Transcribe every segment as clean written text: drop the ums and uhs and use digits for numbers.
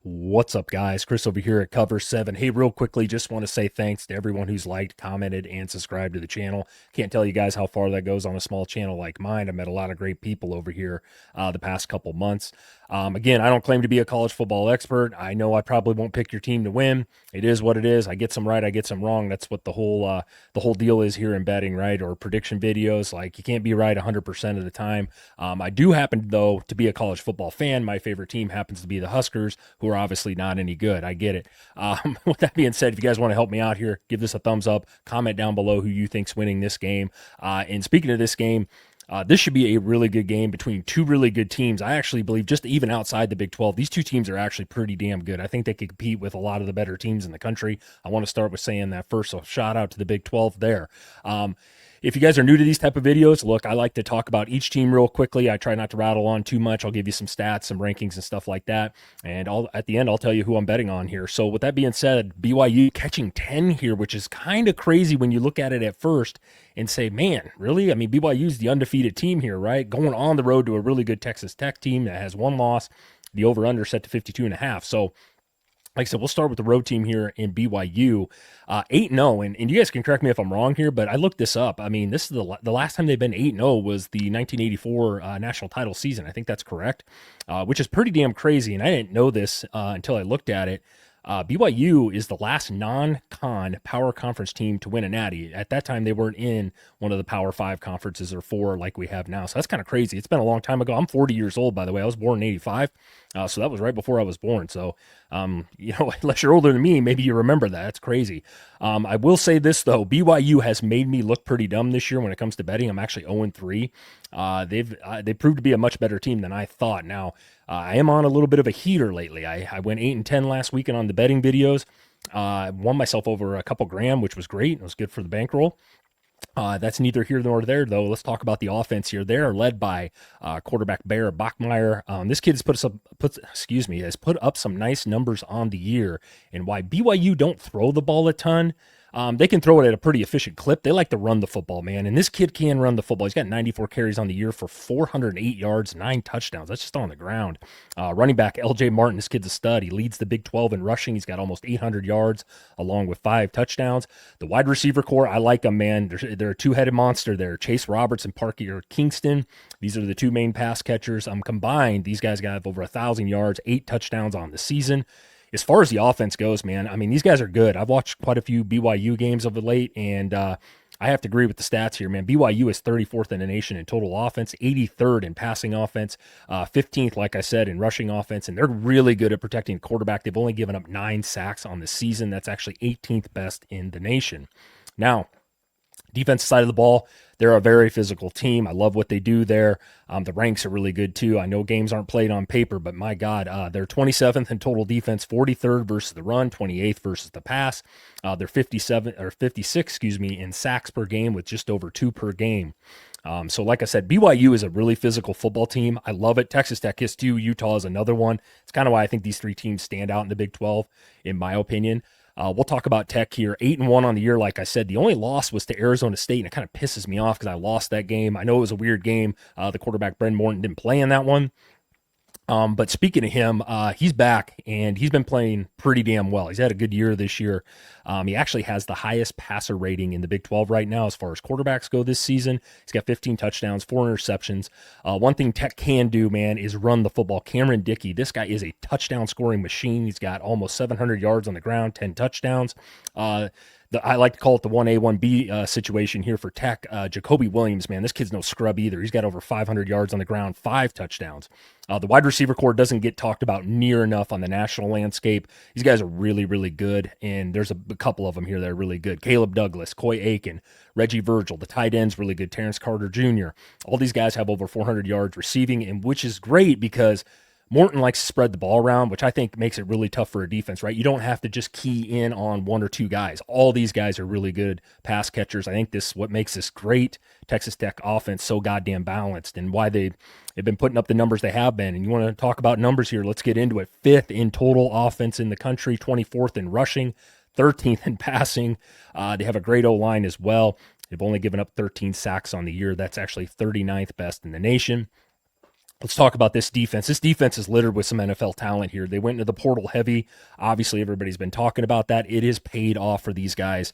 What's up, guys? Chris over here at Cover 7. Hey, real quickly, just want to say thanks to everyone who's liked, commented, and subscribed to the channel. Can't tell you guys how far that goes on a small channel like mine. I've met a lot of great people over here the past couple months. Again, I don't claim to be a college football expert. I know I probably won't pick your team to win. It is what it is. I get some right, I get some wrong. That's what the whole deal is here in betting, right? Or prediction videos. Like, you can't be right 100% of the time. I do happen, though, to be a college football fan. My favorite team happens to be the Huskers, who are obviously not any good. I get it. With that being said, if you guys want to help me out here, give this a thumbs up. Comment down below who you think's winning this game. And speaking of this game, this should be a really good game between two really good teams. I actually believe just even outside the Big 12, these two teams are actually pretty damn good. I think they could compete with a lot of the better teams in the country. I want to start with saying that first, so shout out to the Big 12 there. If you guys are new to these type of videos, look, I like to talk about each team real quickly. I try not to rattle on too much. I'll give you some stats, some rankings and stuff like that. And at the end, I'll tell you who I'm betting on here. So with that being said, BYU catching 10 here, which is kind of crazy when you look at it at first and say, man, really? I mean, BYU's the undefeated team here, right? Going on the road to a really good Texas Tech team that has one loss. The over-under set to 52.5. So like I said, we'll start with the road team here in BYU, 8-0, and you guys can correct me if I'm wrong here, but I looked this up. I mean, this is the last time they've been 8-0 was the 1984 national title season. I think that's correct, which is pretty damn crazy, and I didn't know this until I looked at it. BYU is the last non-con power conference team to win a natty. At that time, they weren't in one of the Power 5 conferences or 4 like we have now. So that's kind of crazy. It's been a long time ago. I'm 40 years old, by the way. I was born in 85. So that was right before I was born. So, unless you're older than me, maybe you remember that. That's crazy. I will say this, though. BYU has made me look pretty dumb this year when it comes to betting. I'm actually 0-3. They proved to be a much better team than I thought. Now, I am on a little bit of a heater lately. I went 8-10 last weekend on the betting videos. Won myself over a couple grand, which was great. It was good for the bankroll. That's neither here nor there, though. Let's talk about the offense here. They're led by quarterback Bear Bachmeier. This kid has put up some nice numbers on the year. And why BYU don't throw the ball a ton, they can throw it at a pretty efficient clip. They like to run the football, man. And this kid can run the football. He's got 94 carries on the year for 408 yards, 9 touchdowns. That's just on the ground. Running back L.J. Martin, this kid's a stud. He leads the Big 12 in rushing. He's got almost 800 yards along with 5 touchdowns. The wide receiver core, I like them, man. They're a two-headed monster there. Chase Roberts and Parker Kingston. These are the two main pass catchers. Combined, these guys got over 1,000 yards, 8 touchdowns on the season. As far as the offense goes, man, I mean, these guys are good. I've watched quite a few BYU games of late, and I have to agree with the stats here, man. BYU is 34th in the nation in total offense, 83rd in passing offense, 15th, like I said, in rushing offense, and they're really good at protecting the quarterback. They've only given up 9 sacks on the season. That's actually 18th best in the nation. Now, defensive side of the ball, they're a very physical team. I love what they do there. The ranks are really good, too. I know games aren't played on paper, but my God, they're 27th in total defense, 43rd versus the run, 28th versus the pass. They're 56, in sacks per game with just over 2 per game. So like I said, BYU is a really physical football team. I love it. Texas Tech is too. Utah is another one. It's kind of why I think these 3 teams stand out in the Big 12, in my opinion. We'll talk about Tech here. 8-1 on the year, like I said. The only loss was to Arizona State, and it kind of pisses me off because I lost that game. I know it was a weird game. The quarterback, Bren Morton, didn't play in that one. But speaking of him, he's back, and he's been playing pretty damn well. He's had a good year this year. He actually has the highest passer rating in the Big 12 right now as far as quarterbacks go this season. He's got 15 touchdowns, 4 interceptions. One thing Tech can do, man, is run the football. Cameron Dickey, this guy is a touchdown scoring machine. He's got almost 700 yards on the ground, 10 touchdowns. I like to call it the 1A, 1B situation here for Tech. Jacoby Williams, man, this kid's no scrub either. He's got over 500 yards on the ground, 5 touchdowns. The wide receiver core doesn't get talked about near enough on the national landscape. These guys are really, really good, and there's a couple of them here that are really good. Caleb Douglas, Coy Aiken, Reggie Virgil. The tight end's really good. Terrence Carter Jr. All these guys have over 400 yards receiving, and which is great because Morton likes to spread the ball around, which I think makes it really tough for a defense, right? You don't have to just key in on 1 or 2 guys. All these guys are really good pass catchers. I think this what makes this great Texas Tech offense so goddamn balanced and why they've been putting up the numbers they have been. And you want to talk about numbers here, let's get into it. 5th in total offense in the country, 24th in rushing, 13th in passing. They have a great O-line as well. They've only given up 13 sacks on the year. That's actually 39th best in the nation. Let's talk about this defense. This defense is littered with some NFL talent here. They went into the portal heavy. Obviously, everybody's been talking about that. It is paid off for these guys.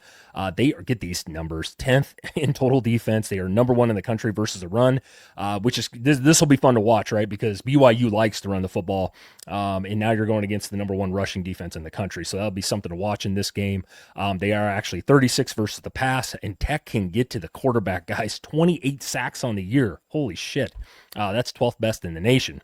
Get these numbers: 10th in total defense. They are number one in the country versus the run, which is this will be fun to watch, right? Because BYU likes to run the football, and now you're going against the number one rushing defense in the country. So that'll be something to watch in this game. They are actually 36 versus the pass, and Tech can get to the quarterback, guys. 28 sacks on the year. Holy shit. That's 12th best in the nation.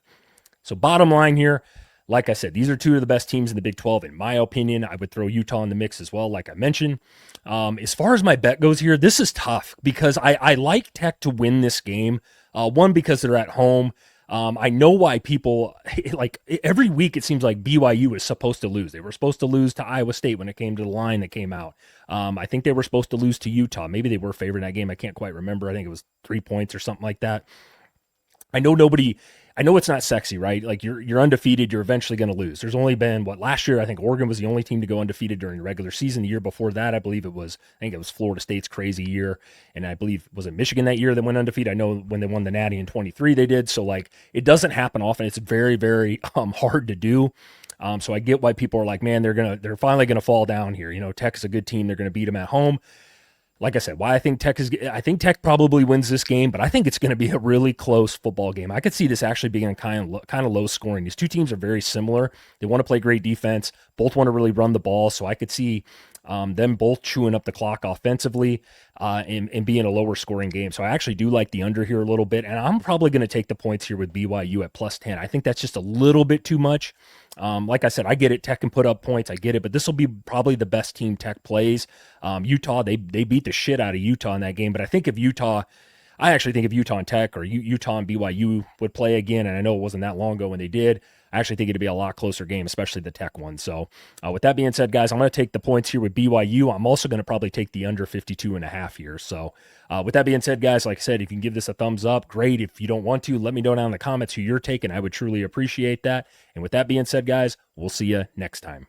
So bottom line here, like I said, these are two of the best teams in the Big 12, in my opinion. I would throw Utah in the mix as well, like I mentioned. As far as my bet goes here, this is tough because I like Tech to win this game. One, because they're at home. I know why people, like every week it seems like BYU is supposed to lose. They were supposed to lose to Iowa State when it came to the line that came out. I think they were supposed to lose to Utah. Maybe they were favored in that game. I can't quite remember. I think it was 3 points or something like that. I know it's not sexy, right? Like you're undefeated, you're eventually going to lose. There's only been last year, I think Oregon was the only team to go undefeated during the regular season. The year before that, I think it was Florida State's crazy year. And I believe, was it Michigan that year that went undefeated? I know when they won the Natty in 23, they did. So like, it doesn't happen often. It's very, very hard to do. So I get why people are like, man, they're finally going to fall down here. You know, Tech is a good team. They're going to beat them at home. Like I said, I think Tech probably wins this game, but I think it's going to be a really close football game. I could see this actually being kind of low scoring. These two teams are very similar. They want to play great defense. Both want to really run the ball. So I could see them both chewing up the clock offensively and being a lower scoring game. So I actually do like the under here a little bit, and I'm probably going to take the points here with BYU at +10. I think that's just a little bit too much. Like I said, I get it. Tech can put up points. I get it, but this will be probably the best team Tech plays. Utah, they beat the shit out of Utah in that game, but I actually think if Utah and Tech or Utah and BYU would play again, and I know it wasn't that long ago when they did, I actually think it'd be a lot closer game, especially the Tech one. So with that being said, guys, I'm going to take the points here with BYU. I'm also going to probably take the under 52.5 here. So with that being said, guys, like I said, if you can give this a thumbs up, great. If you don't want to, let me know down in the comments who you're taking. I would truly appreciate that. And with that being said, guys, we'll see you next time.